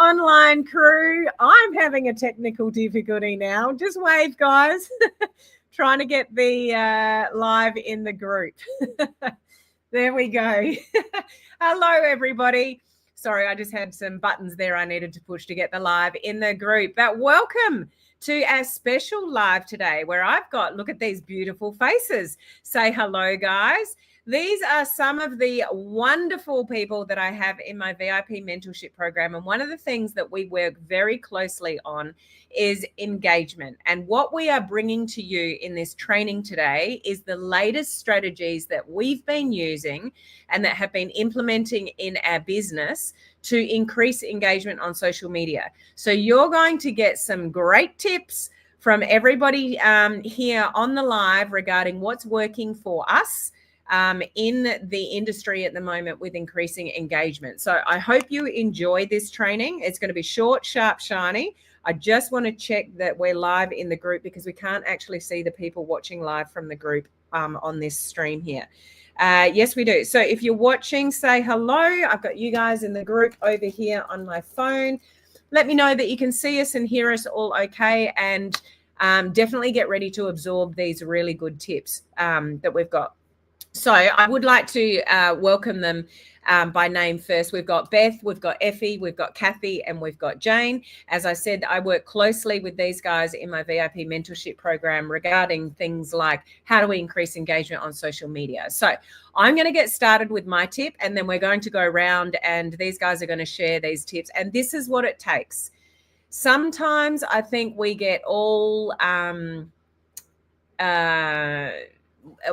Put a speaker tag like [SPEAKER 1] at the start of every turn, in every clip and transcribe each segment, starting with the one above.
[SPEAKER 1] online crew. I'm having a technical difficulty now. Just wave, guys. Trying to get the live in the group. There we go. Hello, everybody. Sorry, I just had some buttons there I needed to push to get the live in the group. But welcome to our special live today where I've got, look at these beautiful faces. Say hello, guys. These are some of the wonderful people that I have in my VIP mentorship program. And one of the things that we work very closely on is engagement. And what we are bringing to you in this training today is the latest strategies that we've been using and that have been implementing in our business to increase engagement on social media. So you're going to get some great tips from everybody here on the live regarding what's working for us in the industry at the moment with increasing engagement. So I hope you enjoy this training. It's going to be short, sharp, shiny. I just want to check that we're live in the group because we can't actually see the people watching live from the group on this stream here. Yes, we do. So if you're watching, say hello. I've got you guys in the group over here on my phone. Let me know that you can see us and hear us all okay. And definitely get ready to absorb these really good tips that we've got. So I would like to welcome them by name first. We've got Beth, we've got Effie, we've got Kathy, and we've got Jane. As I said, I work closely with these guys in my VIP mentorship program regarding things like how do we increase engagement on social media. So I'm going to get started with my tip, and then we're going to go around and these guys are going to share these tips. And this is what it takes. Sometimes I think we get all...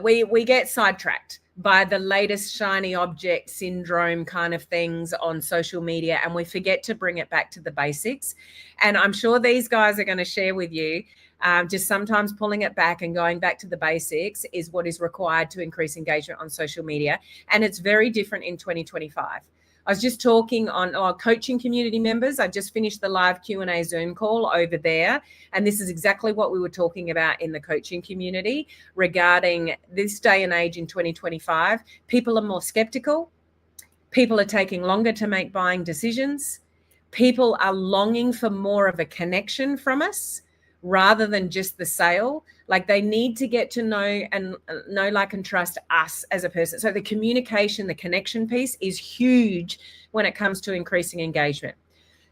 [SPEAKER 1] we get sidetracked by the latest shiny object syndrome kind of things on social media, and we forget to bring it back to the basics. And I'm sure these guys are going to share with you just sometimes pulling it back and going back to the basics is what is required to increase engagement on social media. And it's very different in 2025. I was just talking on our coaching community members. I just finished the live Q&A Zoom call over there. And this is exactly what we were talking about in the coaching community regarding this day and age in 2025. People are more skeptical. People are taking longer to make buying decisions. People are longing for more of a connection from us rather than just the sale. Like they need to get to know and know, like, and trust us as a person. So the communication, the connection piece is huge when it comes to increasing engagement.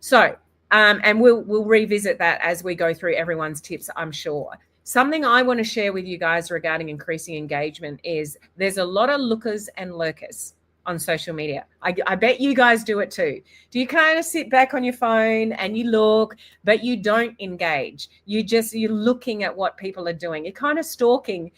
[SPEAKER 1] So, and we'll revisit that as we go through everyone's tips, I'm sure. Something I want to share with you guys regarding increasing engagement is there's a lot of lookers and lurkers on social media. I bet you guys do it too. Do you kind of sit back on your phone and you look, but you don't engage? You're looking at what people are doing. You're kind of stalking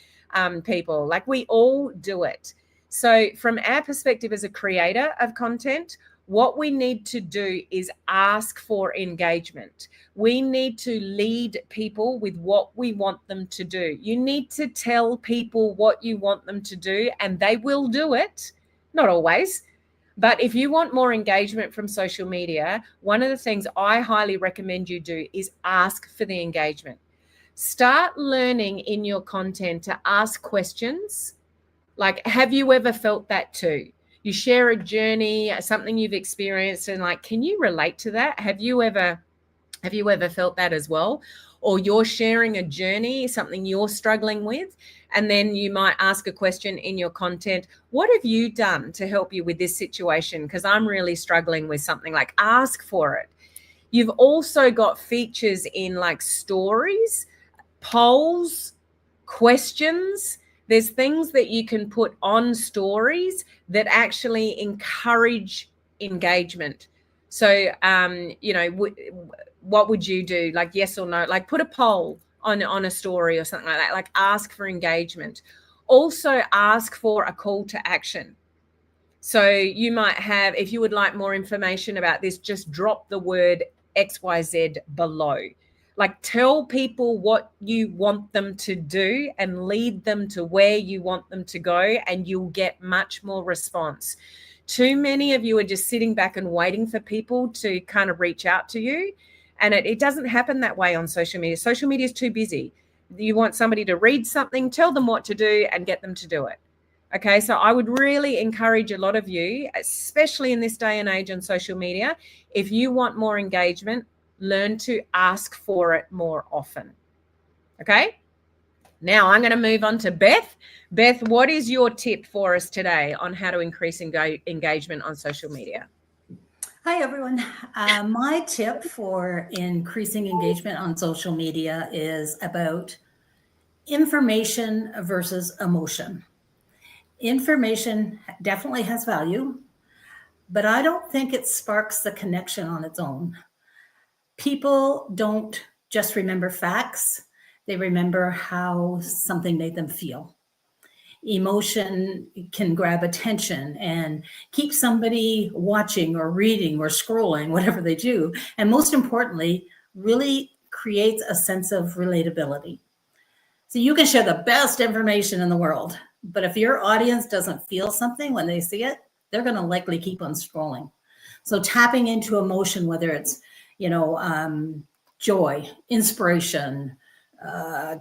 [SPEAKER 1] people. Like we all do it. So from our perspective as a creator of content, what we need to do is ask for engagement. We need to lead people with what we want them to do. You need to tell people what you want them to do, and they will do it. Not always, but if you want more engagement from social media, one of the things I highly recommend you do is ask for the engagement. Start learning in your content to ask questions like, have you ever felt that too? You share a journey, something you've experienced, and like, can you relate to that? Have you ever felt that as well? Or you're sharing a journey, something you're struggling with, and then you might ask a question in your content. What have you done to help you with this situation? Because I'm really struggling with something. Like, ask for it. You've also got features in like stories, polls, questions. There's things that you can put on stories that actually encourage engagement. So, what would you do? Like, yes or no? Like, put a poll on a story or something like that. Like, ask for engagement. Also, ask for a call to action. So you might have, if you would like more information about this, just drop the word XYZ below. Like, tell people what you want them to do and lead them to where you want them to go, and you'll get much more response. Too many of you are just sitting back and waiting for people to kind of reach out to you. And it doesn't happen that way on social media. Social media is too busy. You want somebody to read something, tell them what to do, and get them to do it. Okay, so I would really encourage a lot of you, especially in this day and age on social media, if you want more engagement, learn to ask for it more often. Okay, now I'm going to move on to Beth. Beth, what is your tip for us today on how to increase engagement on social media?
[SPEAKER 2] Hi, everyone. My tip for increasing engagement on social media is about information versus emotion. Information definitely has value, but I don't think it sparks the connection on its own. People don't just remember facts, they remember how something made them feel. Emotion can grab attention and keep somebody watching or reading or scrolling, whatever they do. And most importantly, really creates a sense of relatability. So you can share the best information in the world, but if your audience doesn't feel something when they see it, they're going to likely keep on scrolling. So tapping into emotion, whether it's, joy, inspiration,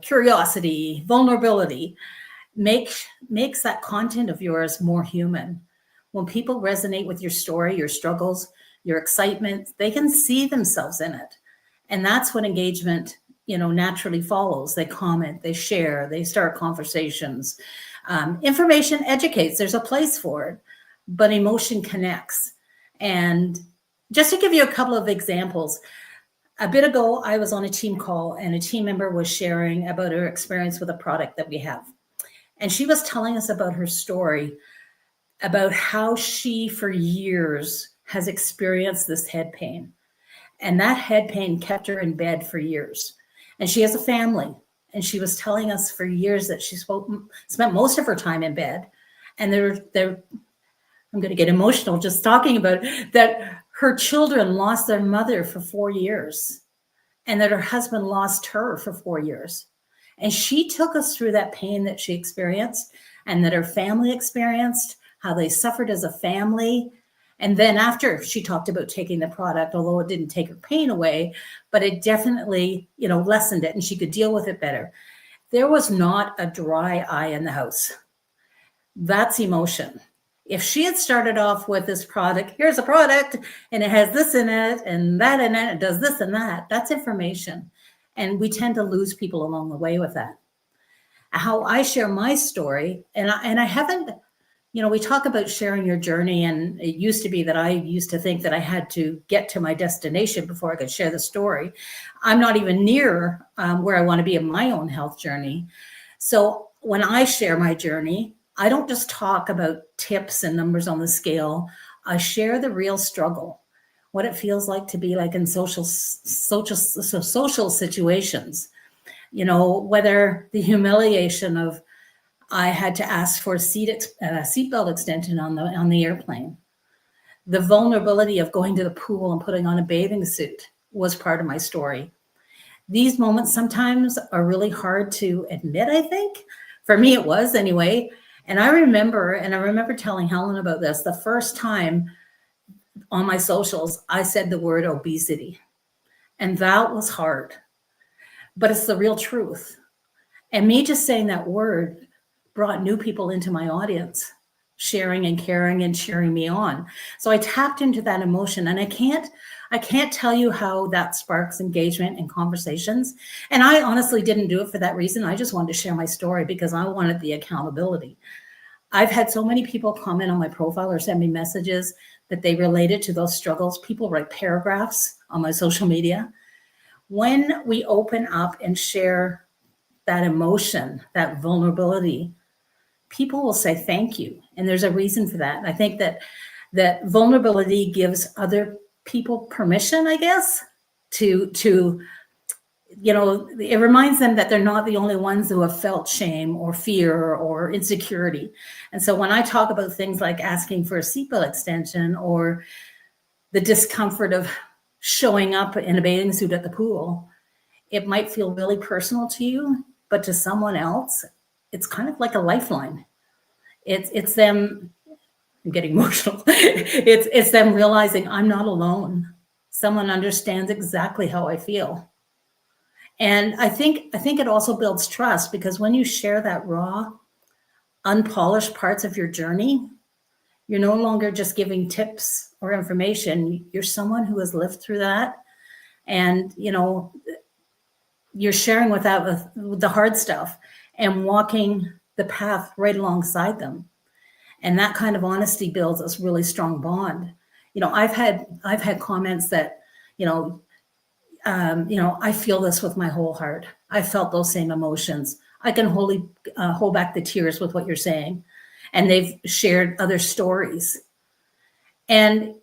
[SPEAKER 2] curiosity, vulnerability, makes that content of yours more human. When people resonate with your story, your struggles, your excitement, they can see themselves in it. And that's what engagement, naturally follows. They comment, they share, they start conversations. Information educates, there's a place for it, but emotion connects. And just to give you a couple of examples, a bit ago, I was on a team call and a team member was sharing about her experience with a product that we have. And she was telling us about her story, about how she, for years, has experienced this head pain. And that head pain kept her in bed for years. And she has a family. And she was telling us for years that she spent most of her time in bed. And I'm going to get emotional just talking about it, that her children lost their mother for 4 years and that her husband lost her for 4 years. And she took us through that pain that she experienced and that her family experienced, how they suffered as a family. And then after, she talked about taking the product, although it didn't take her pain away, but it definitely, lessened it and she could deal with it better. There was not a dry eye in the house. That's emotion. If she had started off with this product, here's a product and it has this in it and that in it, it does this and that, that's information. And we tend to lose people along the way with that. How I share my story, and I haven't, we talk about sharing your journey, and it used to be that I used to think that I had to get to my destination before I could share the story. I'm not even near where I want to be in my own health journey. So when I share my journey, I don't just talk about tips and numbers on the scale. I share the real struggle, what it feels like to be like in social situations, whether the humiliation of I had to ask for a seatbelt extension on the airplane, the vulnerability of going to the pool and putting on a bathing suit was part of my story. These moments sometimes are really hard to admit, I think. For me, it was anyway. And I remember telling Helen about this the first time on my socials, I said the word obesity. And that was hard, but it's the real truth. And me just saying that word brought new people into my audience, sharing and caring and cheering me on. So I tapped into that emotion, and I can't tell you how that sparks engagement and conversations. And I honestly didn't do it for that reason. I just wanted to share my story because I wanted the accountability. I've had so many people comment on my profile or send me messages that they related to those struggles. People write paragraphs on my social media. When we open up and share that emotion, that vulnerability, people will say thank you. And there's a reason for that. And I think that vulnerability gives other people permission, I guess, to it reminds them that they're not the only ones who have felt shame or fear or insecurity. And so when I talk about things like asking for a seatbelt extension or the discomfort of showing up in a bathing suit at the pool, it might feel really personal to you, but to someone else, it's kind of like a lifeline. It's them, I'm getting emotional. It's them realizing I'm not alone. Someone understands exactly how I feel. And I think it also builds trust, because when you share that raw, unpolished parts of your journey. You're no longer just giving tips or information. You're someone who has lived through that. And, you know, you're sharing with the hard stuff and walking the path right alongside them. And that kind of honesty builds a really strong bond. You know, I've had comments that, I feel this with my whole heart. I felt those same emotions. I can hold back the tears with what you're saying. And they've shared other stories. And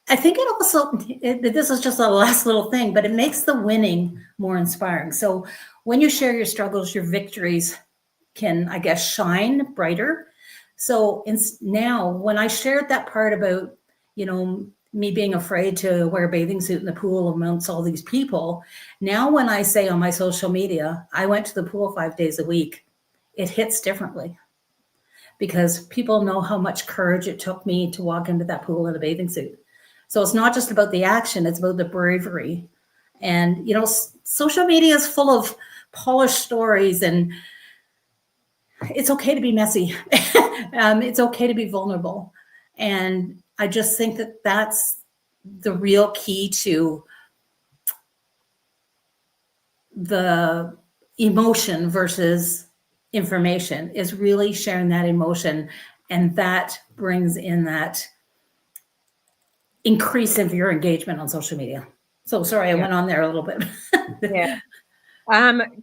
[SPEAKER 2] I think it also, this is just a last little thing, but it makes the winning more inspiring. So when you share your struggles, your victories can, I guess, shine brighter. So now when I shared that part about, me being afraid to wear a bathing suit in the pool amongst all these people, now when I say on my social media, I went to the pool 5 days a week, it hits differently. Because people know how much courage it took me to walk into that pool in a bathing suit. So it's not just about the action, it's about the bravery. And, social media is full of polished stories, and it's okay to be messy. It's okay to be vulnerable. And I just think that that's the real key to the emotion versus information, is really sharing that emotion, and that brings in that increase of your engagement on social media. So sorry, I went on there a little bit.
[SPEAKER 1] Yeah.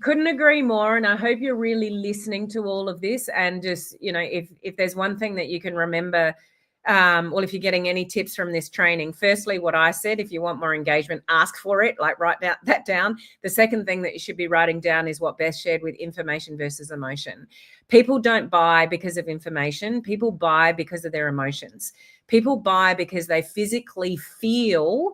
[SPEAKER 1] Couldn't agree more. And I hope you're really listening to all of this. And just, if there's one thing that you can remember, if you're getting any tips from this training, firstly, what I said, if you want more engagement, ask for it, like write that down. The second thing that you should be writing down is what Beth shared with information versus emotion. People don't buy because of information. People buy because of their emotions. People buy because they physically feel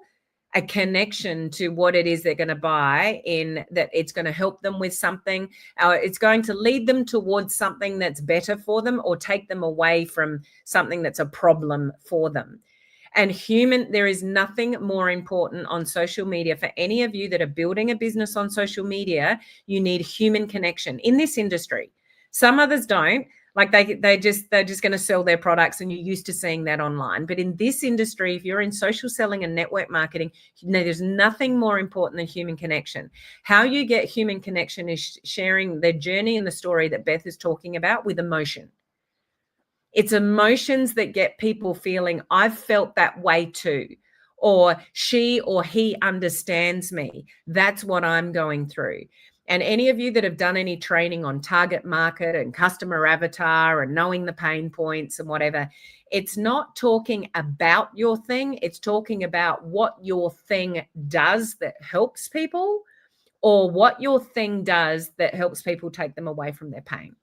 [SPEAKER 1] a connection to what it is they're going to buy, in that it's going to help them with something. It's going to lead them towards something that's better for them, or take them away from something that's a problem for them. And there is nothing more important on social media. For any of you that are building a business on social media, you need human connection in this industry. Some others don't. Like they're just going to sell their products, and you're used to seeing that online. But in this industry, if you're in social selling and network marketing, there's nothing more important than human connection. How you get human connection is sharing the journey and the story that Beth is talking about with emotion. It's emotions that get people feeling, I've felt that way too, or she or he understands me. That's what I'm going through. And any of you that have done any training on target market and customer avatar and knowing the pain points and whatever, it's not talking about your thing. It's talking about what your thing does that helps people, or what your thing does that helps people take them away from their pain.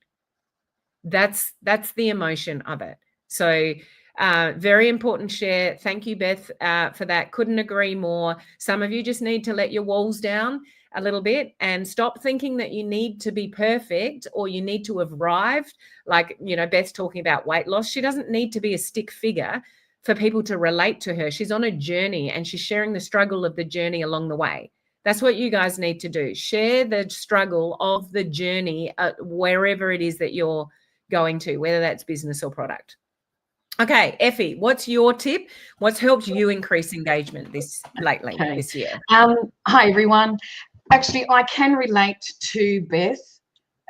[SPEAKER 1] That's the emotion of it. So very important share. Thank you, Beth, for that. Couldn't agree more. Some of you just need to let your walls down a little bit and stop thinking that you need to be perfect, or you need to have arrived. Like, Beth's talking about weight loss. She doesn't need to be a stick figure for people to relate to her. She's on a journey, and she's sharing the struggle of the journey along the way. That's what you guys need to do. Share the struggle of the journey wherever it is that you're going to, whether that's business or product. Okay, Effie, what's your tip? What's helped you increase engagement this year?
[SPEAKER 3] Hi, everyone. Actually, I can relate to Beth.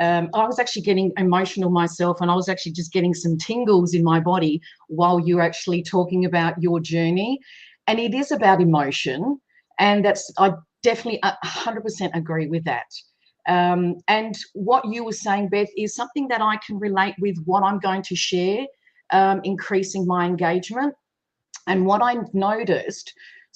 [SPEAKER 3] I was actually getting emotional myself, and I was actually just getting some tingles in my body while you were actually talking about your journey. And it is about emotion, and I definitely 100% agree with that. And what you were saying, Beth, is something that I can relate with what I'm going to share, increasing my engagement. And what I've noticed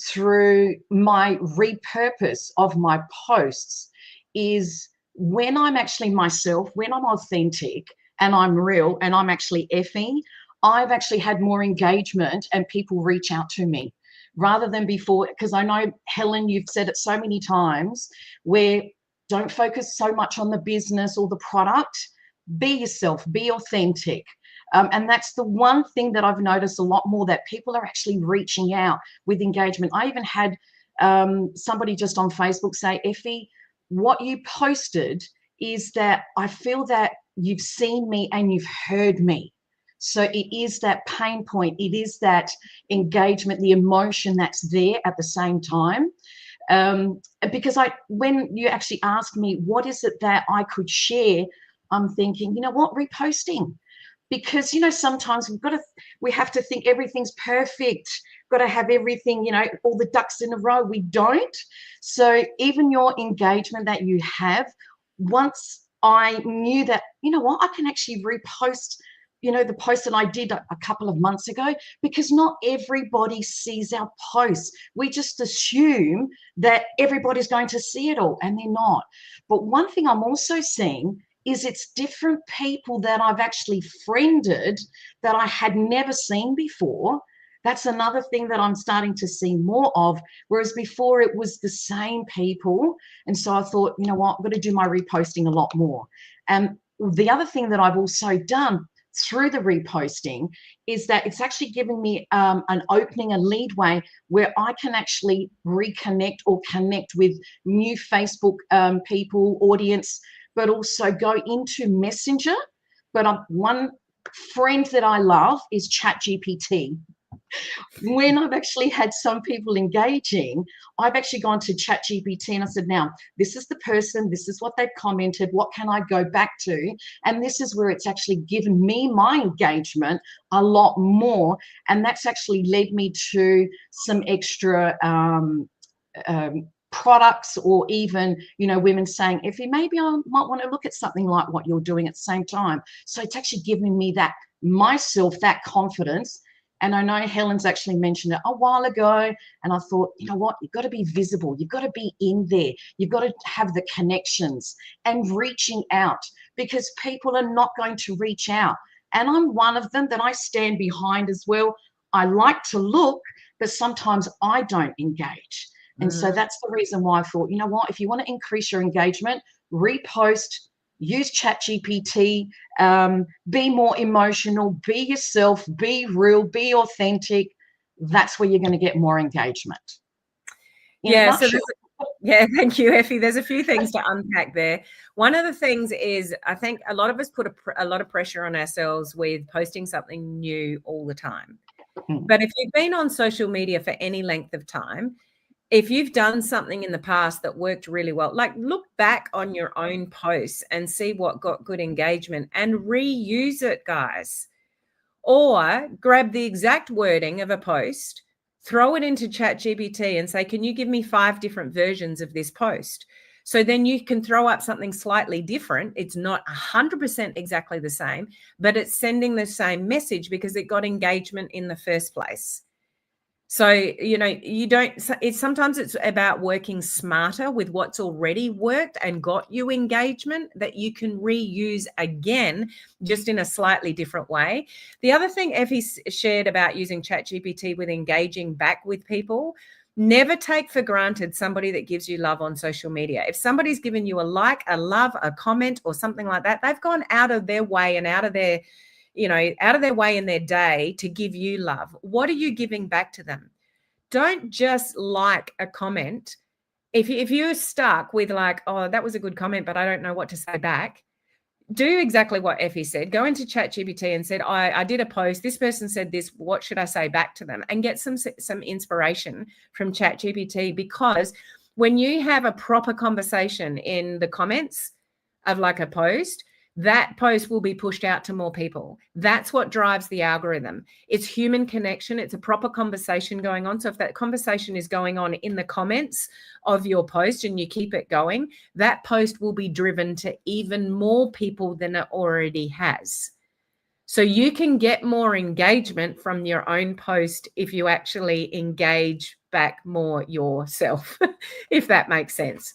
[SPEAKER 3] through my repurpose of my posts is, when I'm actually myself, when I'm authentic and I'm real and I'm actually Effie, I've actually had more engagement and people reach out to me rather than before. Because I know, Helen, you've said it so many times, where don't focus so much on the business or the product. Be yourself, be authentic. And that's the one thing that I've noticed a lot more, that people are actually reaching out with engagement. I even had somebody just on Facebook say, Effie, what you posted is that I feel that you've seen me and you've heard me. So it is that pain point. It is that engagement, the emotion that's there at the same time. Because when you actually asked me, what is it that I could share? I'm thinking, you know what, reposting. Because, you know, sometimes we have to think everything's perfect, got to have everything, you know, all the ducks in a row. We don't. So even your engagement that you have, once I knew that, you know what, I can actually repost, you know, the post that I did a couple of months ago, because not everybody sees our posts. We just assume that everybody's going to see it all, and they're not. But one thing I'm also seeing is it's different people that I've actually friended that I had never seen before. That's another thing that I'm starting to see more of, whereas before it was the same people. And so I thought, you know what, I'm going to do my reposting a lot more. And the other thing that I've also done through the reposting is that it's actually giving me an opening, a leadway where I can actually reconnect or connect with new Facebook people, audience, but also go into Messenger. But one friend that I love is ChatGPT. When I've actually had some people engaging, I've actually gone to ChatGPT and I said, now, this is the person, this is what they've commented, what can I go back to? And this is where it's actually given me my engagement a lot more. And that's actually led me to some extra products, or even, you know, women saying, Effie, maybe I might want to look at something like what you're doing at the same time. So it's actually giving me that myself, that confidence. And I know Helen's actually mentioned it a while ago. And I thought, you know what, you've got to be visible. You've got to be in there. You've got to have the connections and reaching out, because people are not going to reach out. And I'm one of them that I stand behind as well. I like to look, but sometimes I don't engage. And so that's the reason why I thought, you know what, if you want to increase your engagement, repost, use ChatGPT, be more emotional, be yourself, be real, be authentic. That's where you're going to get more engagement.
[SPEAKER 1] Yeah. Yeah, thank you, Effie. There's a few things to unpack there. One of the things is, I think a lot of us put a lot of pressure on ourselves with posting something new all the time. But if you've been on social media for any length of time, if you've done something in the past that worked really well, like look back on your own posts and see what got good engagement and reuse it, guys. Or grab the exact wording of a post, throw it into ChatGPT and say, can you give me 5 different versions of this post? So then you can throw up something slightly different. It's not 100% exactly the same, but it's sending the same message because it got engagement in the first place. So, you know, sometimes it's about working smarter with what's already worked and got you engagement that you can reuse again, just in a slightly different way. The other thing Effie shared about using ChatGPT with engaging back with people, never take for granted somebody that gives you love on social media. If somebody's given you a like, a love, a comment or something like that, they've gone out of their way and out of their way in their day to give you love. What are you giving back to them? Don't just like a comment. If you're stuck with like, oh, that was a good comment, but I don't know what to say back, do exactly what Effie said. Go into ChatGPT and said, I did a post. This person said this. What should I say back to them? And get some inspiration from ChatGPT, because when you have a proper conversation in the comments of like a post, that post will be pushed out to more people. That's what drives the algorithm. It's human connection. It's a proper conversation going on. So if that conversation is going on in the comments of your post and you keep it going, that post will be driven to even more people than it already has. So you can get more engagement from your own post if you actually engage back more yourself, if that makes sense.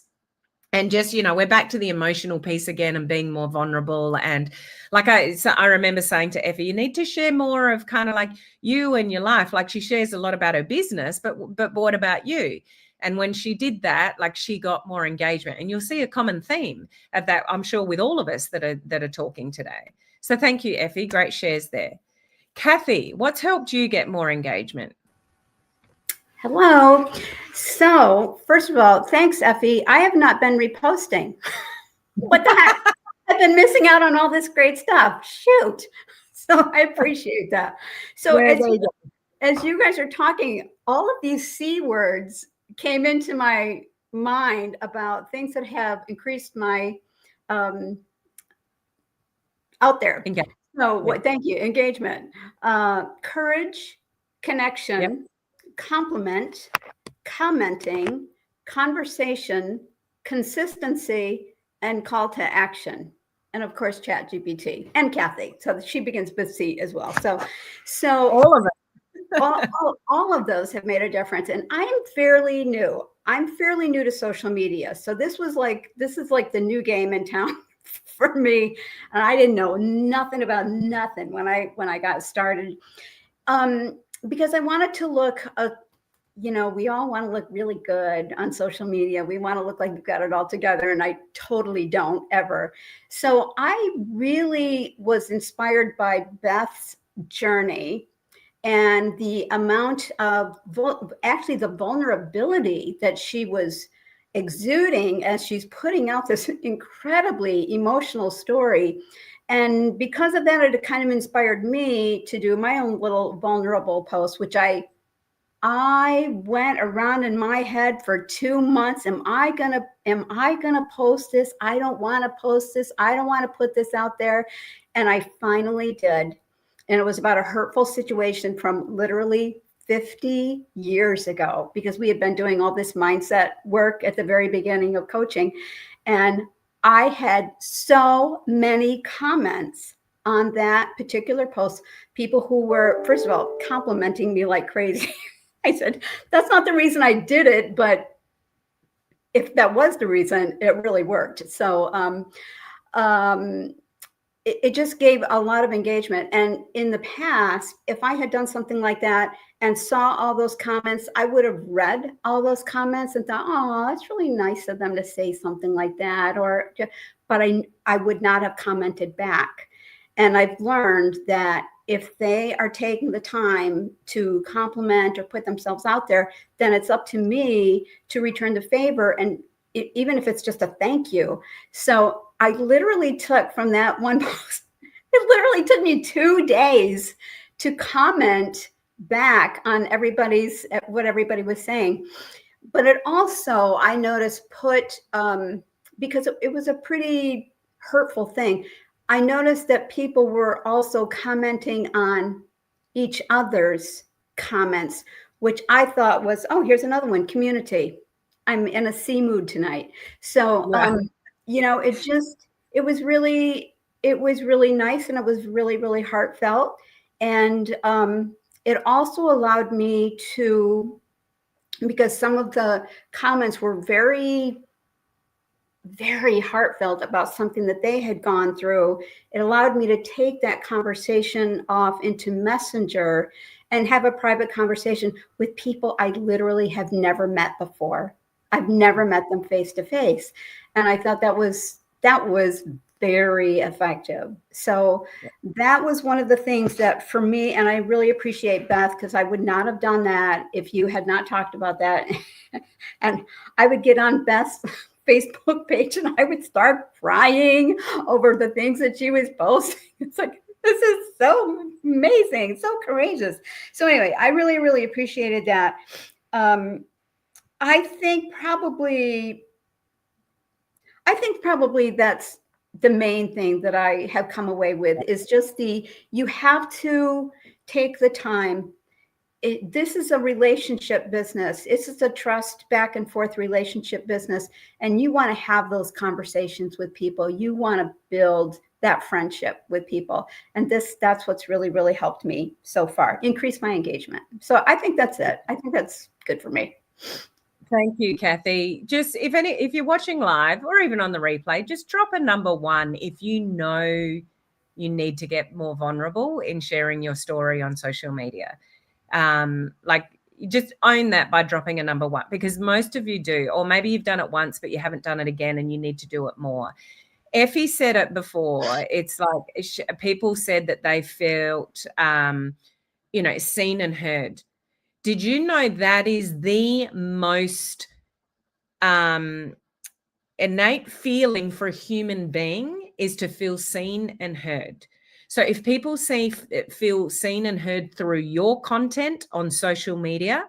[SPEAKER 1] And just, you know, we're back to the emotional piece again and being more vulnerable. And like I remember saying to Effie, you need to share more of kind of like you and your life. Like she shares a lot about her business, but what about you? And when she did that, like she got more engagement. And you'll see a common theme of that, I'm sure, with all of us that are talking today. So thank you, Effie. Great shares there. Kathy, what's helped you get more engagement?
[SPEAKER 4] Hello. So first of all, thanks, Effie. I have not been reposting. What the heck? I've been missing out on all this great stuff. Shoot. So I appreciate that. So as you guys are talking, all of these C words came into my mind about things that have increased my out there. So thank you. Engagement, courage, connection, compliment, commenting, conversation, consistency, and call to action. And of course, ChatGPT and Kathy. So she begins with C as well. So
[SPEAKER 1] all of it.
[SPEAKER 4] all of those have made a difference. And I'm fairly new. I'm fairly new to social media. So this is like the new game in town for me. And I didn't know nothing about nothing when I got started. Because I wanted to look, we all want to look really good on social media. We want to look like we've got it all together, and I totally don't ever. So I really was inspired by Beth's journey and the amount of actually the vulnerability that she was exuding as she's putting out this incredibly emotional story. And because of that, it kind of inspired me to do my own little vulnerable post, which I went around in my head for 2 months. Am I gonna post this? I don't want to post this. I don't want to put this out there. And I finally did. And it was about a hurtful situation from literally 50 years ago, because we had been doing all this mindset work at the very beginning of coaching. And I had so many comments on that particular post, people who were, first of all, complimenting me like crazy. I said, that's not the reason I did it, but if that was the reason, it really worked. So it just gave a lot of engagement. And in the past, if I had done something like that and saw all those comments, I would have read all those comments and thought, oh, that's really nice of them to say something like that. But I would not have commented back. And I've learned that if they are taking the time to compliment or put themselves out there, then it's up to me to return the favor. And even if it's just a thank you. So I literally took from that one post, it literally took me 2 days to comment back on what everybody was saying. But it also, I noticed, because it was a pretty hurtful thing, I noticed that people were also commenting on each other's comments, which I thought was, oh, here's another one, community. I'm in a C mood tonight. So, it was really nice, and it was really, really heartfelt. And it also allowed me to, because some of the comments were very, very heartfelt about something that they had gone through, it allowed me to take that conversation off into Messenger and have a private conversation with people I literally have never met before. I've never met them face to face. And I thought that was very effective. So that was one of the things that for me, and I really appreciate Beth, because I would not have done that if you had not talked about that. And I would get on Beth's Facebook page and I would start crying over the things that she was posting. It's like, this is so amazing, so courageous. So anyway, I really, really appreciated that. I think probably that's the main thing that I have come away with, is just you have to take the time. This is a relationship business. This is a trust back and forth relationship business. And you want to have those conversations with people. You want to build that friendship with people. And that's what's really, really helped me so far, increase my engagement. So I think that's it. I think that's good for me.
[SPEAKER 1] Thank you, Kathy. Just if you're watching live or even on the replay, just drop a number 1 if you know you need to get more vulnerable in sharing your story on social media. Just own that by dropping a number 1, because most of you do, or maybe you've done it once but you haven't done it again and you need to do it more. Effie said it before. It's like people said that they felt seen and heard. Did you know that is the most innate feeling for a human being, is to feel seen and heard. So if people feel seen and heard through your content on social media,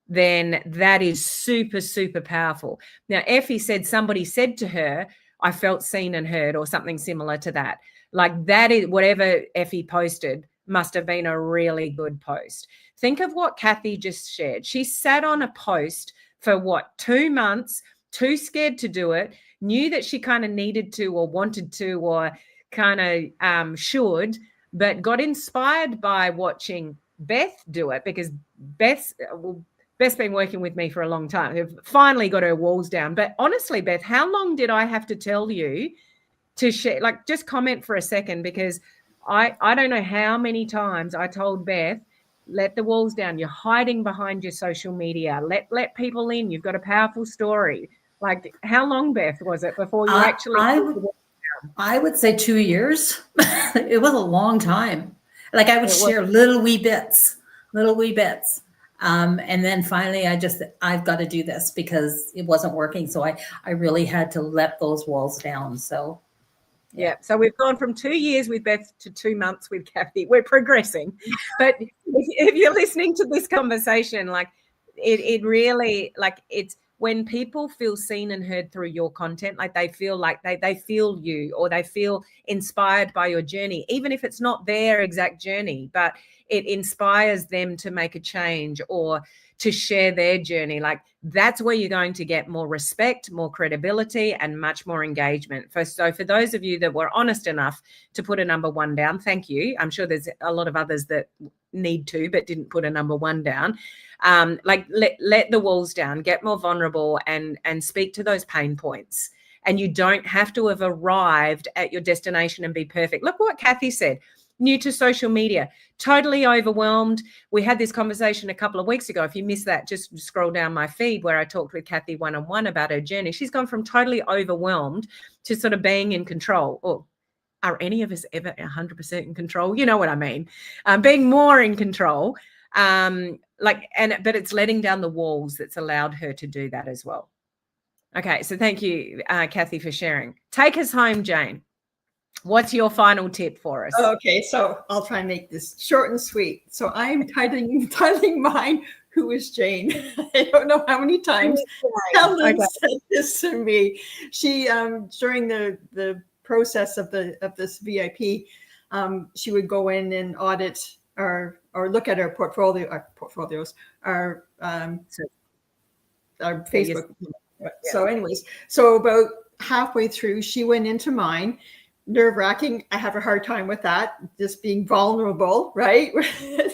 [SPEAKER 1] then that is super, super powerful. Now, Effie said somebody said to her, I felt seen and heard, or something similar to that. Like, that is, whatever Effie posted must have been a really good post. Think of what Kathy just shared. She sat on a post for 2 months, too scared to do it, knew that she kind of needed to or wanted to or kind of should, but got inspired by watching Beth do it, because Beth's been working with me for a long time. We've finally got her walls down. But honestly, Beth, how long did I have to tell you to share? Like, just comment for a second, because I don't know how many times I told Beth, let the walls down. You're hiding behind your social media. Let people in. You've got a powerful story. Like, how long, Beth, was it before you actually?
[SPEAKER 2] I would say 2 years. It was a long time. Like, I would share little wee bits. And then finally, I've got to do this because it wasn't working. So I really had to let those walls down. So,
[SPEAKER 1] yeah. So we've gone from 2 years with Beth to 2 months with Kathy. We're progressing. But if you're listening to this conversation, like, it really, like, it's when people feel seen and heard through your content, like they feel like they feel you, or they feel inspired by your journey, even if it's not their exact journey, but it inspires them to make a change or to share their journey. Like, that's where you're going to get more respect, more credibility, and much more engagement. So for those of you that were honest enough to put a number 1 down, thank you. I'm sure there's a lot of others that need to, but didn't put a number 1 down. Like, let the walls down, get more vulnerable, and speak to those pain points. And you don't have to have arrived at your destination and be perfect. Look what Kathy said. New to social media, totally overwhelmed. We had this conversation a couple of weeks ago. If you missed that, just scroll down my feed where I talked with Kathy one-on-one about her journey. She's gone from totally overwhelmed to sort of being in control. Or are any of us ever 100% in control? You know what I mean? Being more in control. But it's letting down the walls that's allowed her to do that as well. Okay, so thank you, Kathy, for sharing. Take us home, Jane. What's your final tip for us?
[SPEAKER 5] Okay, so I'll try and make this short and sweet. So I'm titling mine, Who is Jane? I don't know how many times Helen said this to me. She, during the process of this VIP, she would go in and audit or look at our portfolios, our Facebook. Yeah. So anyways, so about halfway through, she went into mine. Nerve-wracking. I have a hard time with that, just being vulnerable, right?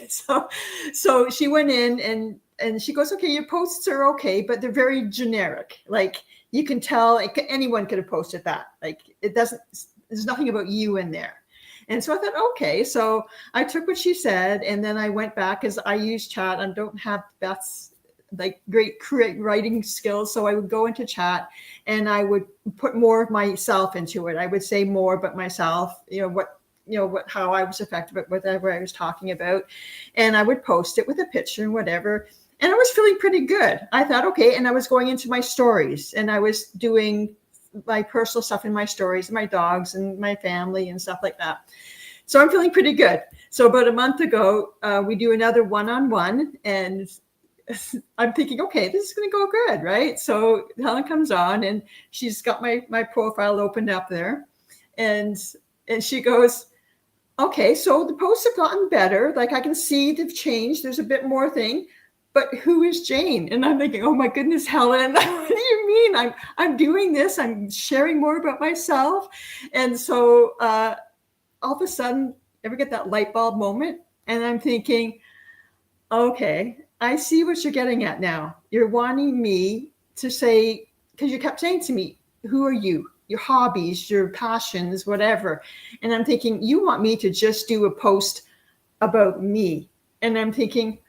[SPEAKER 5] so she went in and she goes, okay, your posts are okay, but they're very generic. Like, you can tell anyone could have posted that. Like, there's nothing about you in there. And so I thought, okay. So I took what she said, and then I went back, because I use chat and don't have Beth's like great writing skills. So I would go into chat and I would put more of myself into it. I would say more about myself, how I was affected by whatever I was talking about. And I would post it with a picture and whatever. And I was feeling pretty good. I thought, okay. And I was going into my stories, and I was doing my personal stuff in my stories, my dogs and my family and stuff like that. So I'm feeling pretty good. So about a month ago, we do another one-on-one, and I'm thinking, okay, this is going to go good, right? So Helen comes on, and she's got my profile opened up there, and she goes, okay, so the posts have gotten better. Like, I can see they've changed. There's a bit more thing, but who is Jane? And I'm thinking, oh my goodness, Helen, what do you mean? I'm doing this. I'm sharing more about myself. And so all of a sudden, ever get that light bulb moment? And I'm thinking, okay, I see what you're getting at now. You're wanting me to say, because you kept saying to me, who are you? Your hobbies, your passions, whatever. And I'm thinking, you want me to just do a post about me. And I'm thinking,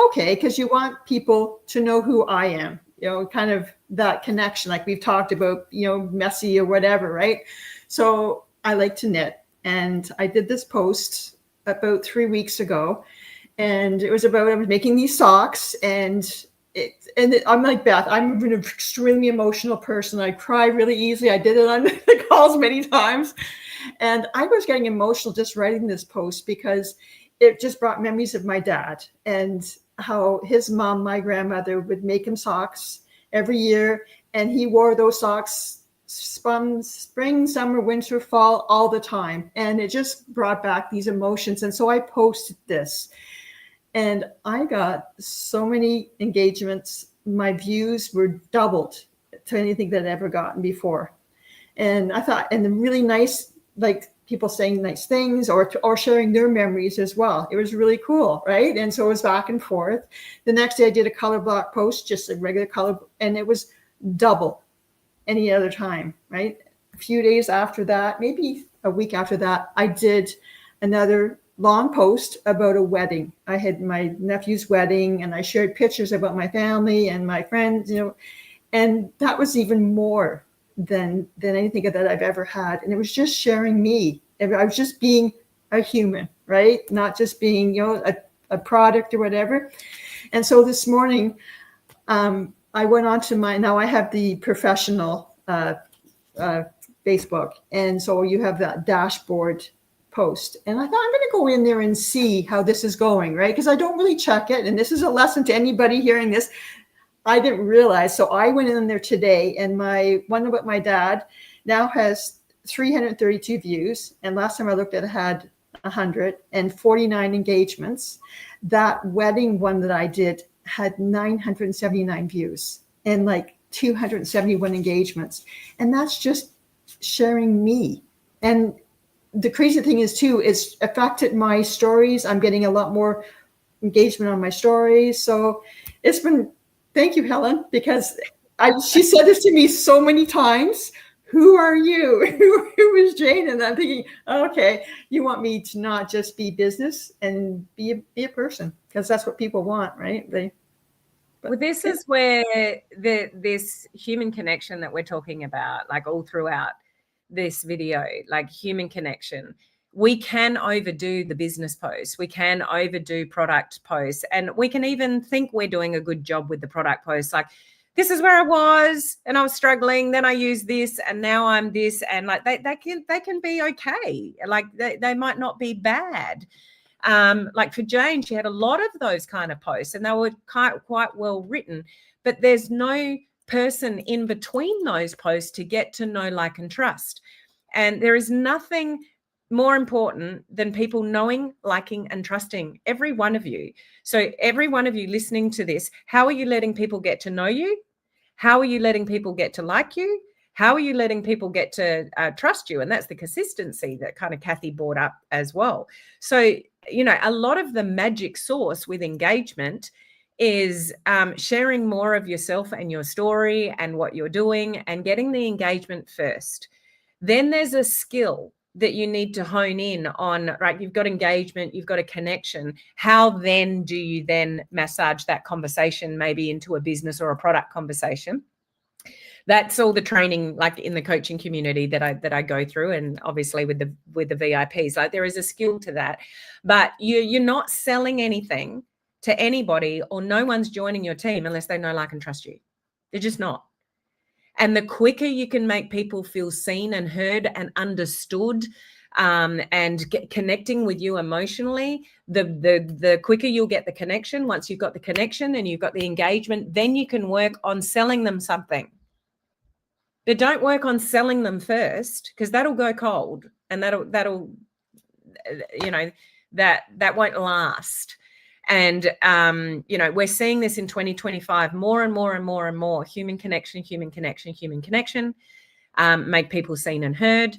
[SPEAKER 5] okay, because you want people to know who I am, kind of that connection, like we've talked about, messy or whatever, right? So I like to knit. And I did this post about 3 weeks ago. And it was about, I was making these socks, and I'm like Beth. I'm an extremely emotional person. I cry really easily. I did it on the calls many times. And I was getting emotional just writing this post because it just brought memories of my dad and how his mom, my grandmother, would make him socks every year. And he wore those socks spring, summer, winter, fall, all the time. And it just brought back these emotions. And so I posted this. And I got so many engagements. My views were doubled to anything that I'd ever gotten before. And I thought, and the really nice, like people saying nice things or sharing their memories as well. It was really cool, right? And so it was back and forth. The next day I did a color block post, just a regular color, and it was double any other time, right? A few days after that, maybe a week after that, I did another long post about a wedding. I had my nephew's wedding and I shared pictures about my family and my friends, and that was even more than anything that I've ever had. And it was just sharing me. I was just being a human, right? Not just being, a product or whatever. And so this morning, I went on to now I have the professional Facebook. And so you have that dashboard post. And I thought I'm going to go in there and see how this is going, right? Because I don't really check it. And this is a lesson to anybody hearing this. I didn't realize. So I went in there today and my one about my dad now has 332 views. And last time I looked at it had 149 engagements. That wedding one that I did had 979 views and like 271 engagements. And that's just sharing me. And the crazy thing is too, it's affected my stories. I'm getting a lot more engagement on my stories. So it's been, thank you, Helen, because she said this to me so many times. Who are you? Who is Jane? And I'm thinking, okay, you want me to not just be business and be a person, because that's what people want, right?
[SPEAKER 1] Well, this is where this human connection that we're talking about, like all throughout this video, like human connection, we can overdo the business post, we can overdo product posts, and we can even think we're doing a good job with the product posts. Like, this is where I was and I was struggling, then I used this and now I'm this, and like they can be okay, like they might not be bad. Like for Jane, she had a lot of those kind of posts and they were quite well written, but there's no person in between those posts to get to know, like, and trust. And there is nothing more important than people knowing, liking, and trusting every one of you. So every one of you listening to this, how are you letting people get to know you? How are you letting people get to like you? How are you letting people get to trust you? And that's the consistency that kind of Kathy brought up as well. So, a lot of the magic sauce with engagement is sharing more of yourself and your story and what you're doing and getting the engagement first. Then there's a skill that you need to hone in on, right? You've got engagement, you've got a connection. How then do you then massage that conversation maybe into a business or a product conversation? That's all the training, like in the coaching community that I go through, and obviously with the VIPs, like there is a skill to that. But you're not selling anything to anybody, or no one's joining your team unless they know, like, and trust you. They're just not. And the quicker you can make people feel seen and heard and understood, and connecting with you emotionally, the quicker you'll get the connection. Once you've got the connection and you've got the engagement, then you can work on selling them something. But don't work on selling them first, because that'll go cold and that'll that won't last. And, we're seeing this in 2025 more and more and more and more. Human connection, make people seen and heard.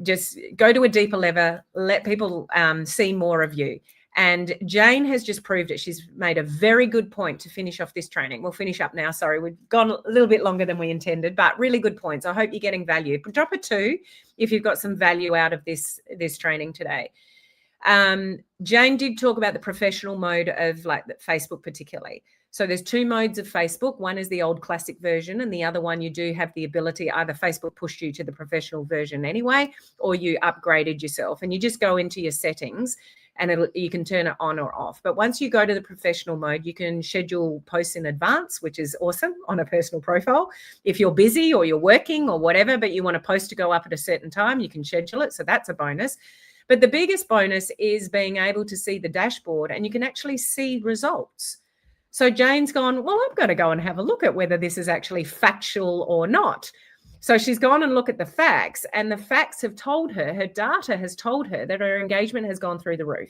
[SPEAKER 1] Just go to a deeper level, let people see more of you. And Jane has just proved it. She's made a very good point to finish off this training. We'll finish up now. Sorry, we've gone a little bit longer than we intended, but really good points. I hope you're getting value. Drop a 2 if you've got some value out of this training today. Jane did talk about the professional mode of, like, Facebook particularly. So there's two modes of Facebook. One is the old classic version, and the other one you do have the ability, either Facebook pushed you to the professional version anyway, or you upgraded yourself, and you just go into your settings and you can turn it on or off. But once you go to the professional mode, you can schedule posts in advance, which is awesome on a personal profile. If you're busy or you're working or whatever, but you want a post to go up at a certain time, you can schedule it. So that's a bonus. But the biggest bonus is being able to see the dashboard, and you can actually see results. So Jane's gone, well, I'm going to go and have a look at whether this is actually factual or not. So she's gone and looked at the facts, and the facts have told her, her data has told her that her engagement has gone through the roof.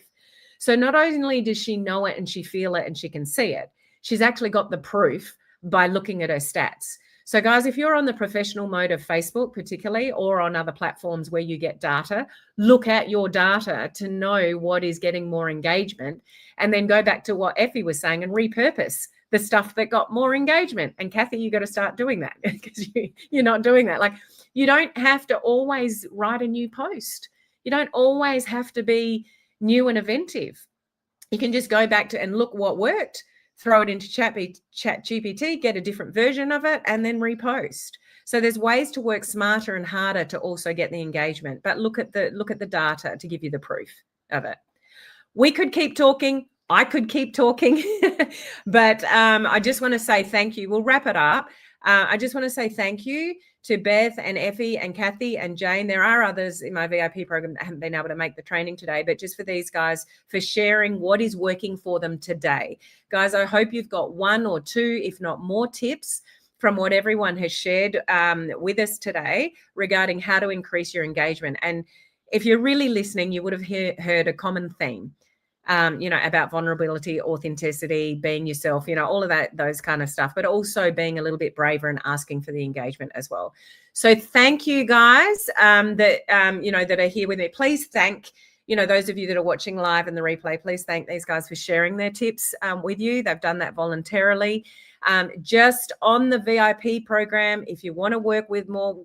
[SPEAKER 1] So not only does she know it and she feel it and she can see it, she's actually got the proof by looking at her stats. So guys, if you're on the professional mode of Facebook particularly, or on other platforms where you get data, look at your data to know what is getting more engagement, and then go back to what Effie was saying and repurpose the stuff that got more engagement. And Kathy, you got to start doing that, because you're not doing that. Like, you don't have to always write a new post. You don't always have to be new and inventive. You can just go back to and look what worked, throw it into ChatGPT, get a different version of it, and then repost. So there's ways to work smarter and harder to also get the engagement. But look at the data to give you the proof of it. We could keep talking. I could keep talking, but I just want to say thank you. We'll wrap it up. I just want to say thank you to Beth and Effie and Kathy and Jane. There are others in my VIP program that haven't been able to make the training today, but just for these guys, for sharing what is working for them today. Guys, I hope you've got one or two, if not more, tips from what everyone has shared with us today regarding how to increase your engagement. And if you're really listening, you would have heard a common theme. About vulnerability, authenticity, being yourself, all of that, those kind of stuff, but also being a little bit braver and asking for the engagement as well. So thank you guys that are here with me. Please thank, those of you that are watching live in the replay, please thank these guys for sharing their tips with you. They've done that voluntarily. Just on the VIP program, if you want to work with more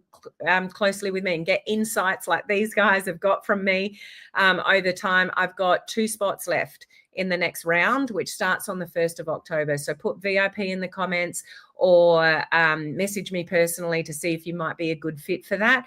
[SPEAKER 1] closely with me and get insights like these guys have got from me over time, I've got 2 spots left in the next round, which starts on the 1st of October. So put VIP in the comments, or message me personally to see if you might be a good fit for that,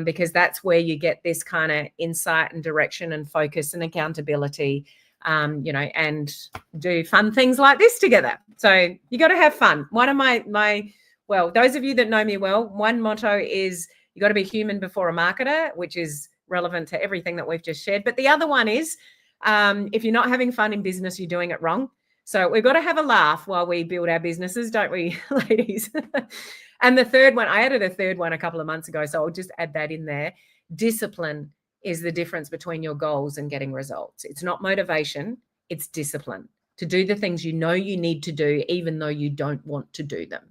[SPEAKER 1] because that's where you get this kind of insight and direction and focus and accountability, and do fun things like this together. So you got to have fun. One of well, those of you that know me well, one motto is you got to be human before a marketer, which is relevant to everything that we've just shared. But the other one is, if you're not having fun in business, you're doing it wrong. So we've got to have a laugh while we build our businesses, don't we, ladies? And the third one, I added a third one a couple of months ago, so I'll just add that in there. Discipline is the difference between your goals and getting results. It's not motivation, it's discipline to do the things you know you need to do, even though you don't want to do them.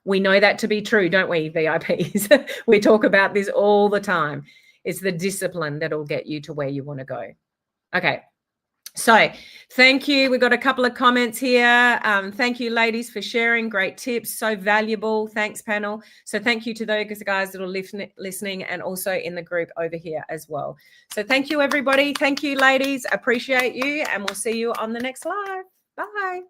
[SPEAKER 1] We know that to be true, don't we, VIPs? We talk about this all the time. It's the discipline that'll get you to where you want to go. Okay. So thank you. We've got a couple of comments here. Thank you, ladies, for sharing. Great tips. So valuable. Thanks, panel. So thank you to those guys that are listening, and also in the group over here as well. So thank you, everybody. Thank you, ladies. Appreciate you. And we'll see you on the next live. Bye.